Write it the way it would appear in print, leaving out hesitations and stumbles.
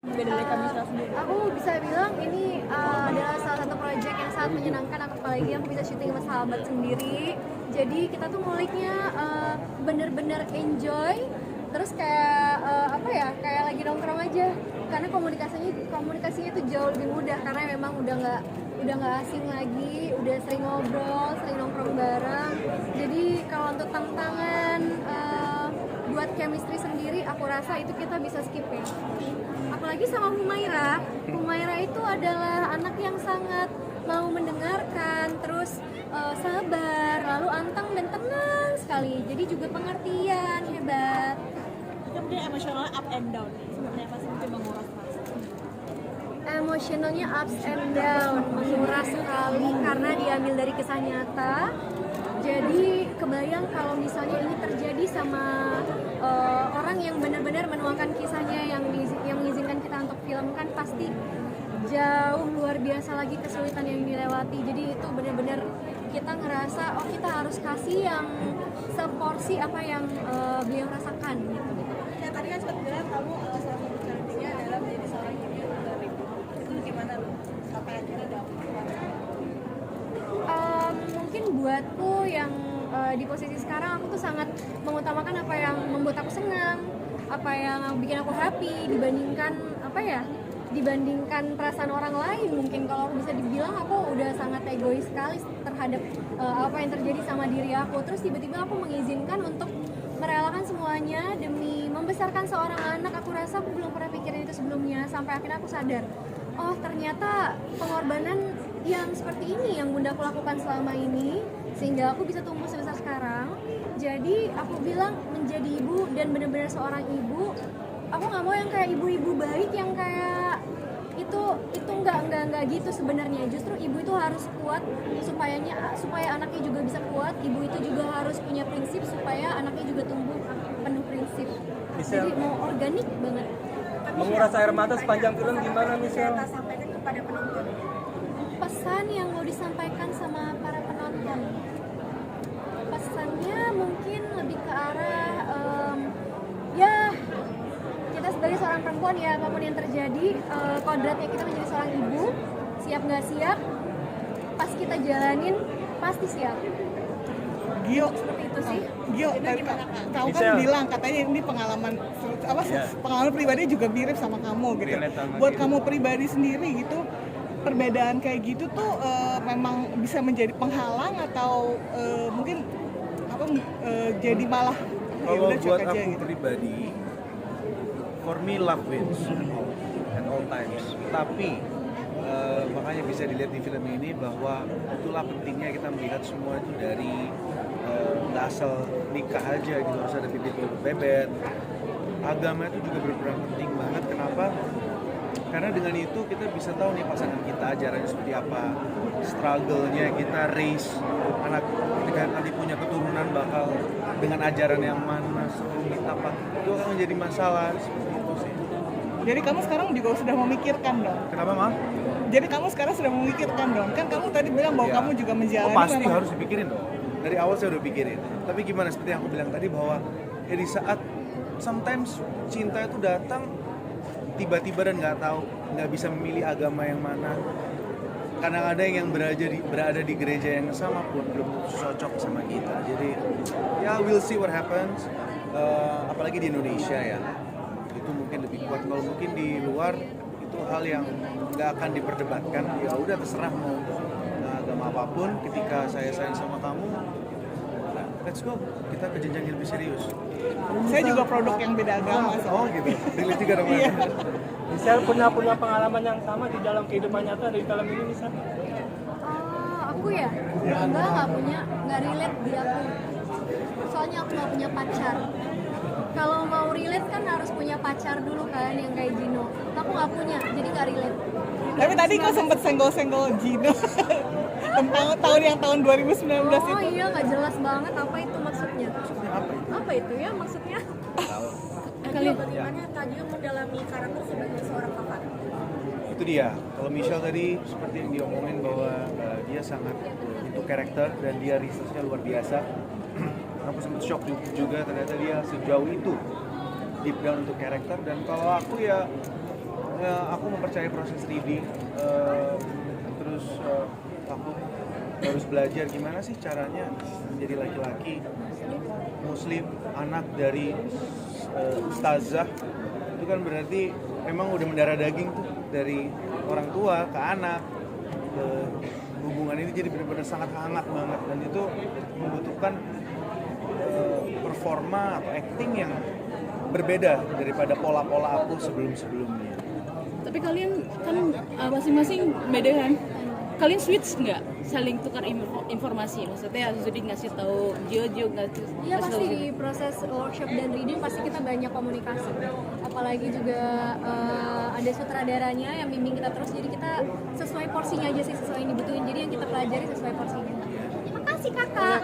Beda dari kami sendiri. Aku bisa bilang ini adalah salah satu proyek yang sangat menyenangkan, apalagi aku bisa syuting sama sahabat sendiri. Jadi kita tuh nguliknya bener-bener enjoy, terus kayak kayak lagi nongkrong aja. Karena komunikasinya tuh jauh lebih mudah karena memang udah nggak asing lagi, udah sering ngobrol, sering nongkrong bareng. Jadi kalau untuk tantangan buat chemistry sendiri, aku rasa itu kita bisa skip ya. Apalagi sama Humaira. Humaira itu adalah anak yang sangat mau mendengarkan, terus sabar, lalu anteng dan tenang sekali. Jadi juga pengertian, hebat. Kemudian emosionalnya up and down. Sebenarnya apa sih coba nguras rasa? Emosionalnya ups and down, menguras sekali karena diambil dari kisah nyata. Jadi kebayang kalau misalnya ini terjadi sama orang yang benar-benar menuangkan kisahnya yang mengizinkan kita untuk filmkan, pasti jauh luar biasa lagi kesulitan yang dilewati. Jadi itu benar-benar kita ngerasa kita harus kasih yang seporsi apa yang beliau rasakan gitu. Ya tadi kan sempat bilang kamu salah satu challenge-nya adalah menjadi seorang ibu yang dari itu gimana lu sampai akhirnya dapet? Mungkin buatku yang di posisi sekarang, aku tuh sangat mengutamakan apa yang membuat aku senang, apa yang bikin aku happy dibandingkan perasaan orang lain. Mungkin kalau aku bisa dibilang aku udah sangat egois sekali terhadap apa yang terjadi sama diri aku. Terus tiba-tiba aku mengizinkan untuk merelakan semuanya demi membesarkan seorang anak. Aku rasa aku belum pernah pikirin itu sebelumnya, sampai akhirnya aku sadar, oh ternyata pengorbanan yang seperti ini yang bunda aku lakukan selama ini sehingga aku bisa tumbuh sebesar sekarang. Jadi aku bilang menjadi ibu dan benar-benar seorang ibu, aku nggak mau yang kayak ibu-ibu baik yang kayak itu nggak gitu sebenarnya. Justru ibu itu harus kuat supaya anaknya juga bisa kuat. Ibu itu juga harus punya prinsip supaya anaknya juga tumbuh penuh prinsip. Jadi mau organik banget. Menguras air mata sepanjang film gimana, Michelle? Kita sampaikan kepada penonton. Pesan yang mau disampaikan sama para penonton, pesannya mungkin lebih ke arah kita sebagai seorang perempuan ya, apapun yang terjadi, kodratnya kita menjadi seorang ibu, siap nggak siap, pas kita jalanin pasti siap. Gio, Seperti itu sih. Gio, tadi kamu kan bilang katanya ini pengalaman pengalaman pribadi juga mirip sama kamu gitu. Buat kamu pribadi sendiri gitu, perbedaan kayak gitu tuh memang bisa menjadi penghalang atau mungkin jadi malah kalau yaudah, buat cuek aja aku gitu. pribadi, for me love wins at all times. Tapi makanya bisa dilihat di film ini bahwa itulah pentingnya kita melihat semua itu dari nggak asal nikah aja gitu, harus ada bibit bebet. Agama itu juga berperan penting banget. Kenapa? Karena dengan itu kita bisa tahu nih pasangan kita ajarannya seperti apa, struggle-nya kita raise anak ketika nanti punya keturunan bakal dengan ajaran yang mana, serumit apa, itu akan menjadi masalah seperti itu sih. Jadi kamu sekarang juga sudah memikirkan dong. Kenapa, Ma? Jadi kamu sekarang sudah memikirkan dong. Kan kamu tadi bilang bahwa Ya. kamu juga menjalani. Oh pasti harus dipikirin dong. Dari awal saya udah pikirin. Tapi gimana seperti yang aku bilang tadi bahwa ya di saat sometimes cinta itu datang tiba-tiba dan nggak bisa memilih agama yang mana. Kadang-kadang yang berada di gereja yang sama pun belum cocok sama kita. Jadi ya we'll see what happens. Apalagi di Indonesia ya, itu mungkin lebih kuat. Kalau mungkin di luar itu hal yang nggak akan diperdebatkan. Ya udah terserah mau agama apapun. Ketika saya sayang sama kamu, let's go, kita ke jenjang yang lebih serius. Saya juga produk yang beda agama. Oh gitu, relate juga dong. Iya. Michelle punya pengalaman yang sama di dalam kehidupan nyata dari film ini, Michelle? Aku ya? Nggak punya, nggak relate di aku. Soalnya aku nggak punya pacar. Kalau mau relate kan harus punya pacar dulu kan, yang kayak Gino. Aku nggak punya, jadi nggak relate. Tapi tadi kau sempat senggol-senggol Gino tentang tahun 2019 Oh itu. iya, nggak jelas banget apa itu maksudnya. Apa itu ya maksudnya? Bagaimana Kak Gio mendalami karakter sebagai seorang kakak? Itu dia. Kalau Michelle tadi seperti yang diomongin bahwa dia sangat untuk karakter dan dia researchnya luar biasa. Aku sempat shock juga ternyata dia sejauh itu deep down untuk karakter. Dan kalau aku ya aku mempercayai proses reading, terus aku harus belajar gimana sih caranya menjadi laki-laki muslim, anak dari ustazah. Itu kan berarti memang udah mendarah daging tuh, dari orang tua ke anak. Hubungan ini jadi benar-benar sangat hangat banget, dan itu membutuhkan performa atau acting yang berbeda daripada pola-pola aku sebelum-sebelumnya. Tapi kalian kan masing-masing beda kan? Kalian switch nggak saling tukar informasi? Maksudnya Azudin ngasih tahu Jojo ngasih. Iya pasti di proses workshop dan reading pasti kita banyak komunikasi. Apalagi juga ada sutradaranya yang bimbing kita terus, jadi kita sesuai porsinya aja sih, sesuai yang dibutuhin. Jadi yang kita pelajari sesuai porsinya. Terima kasih kakak.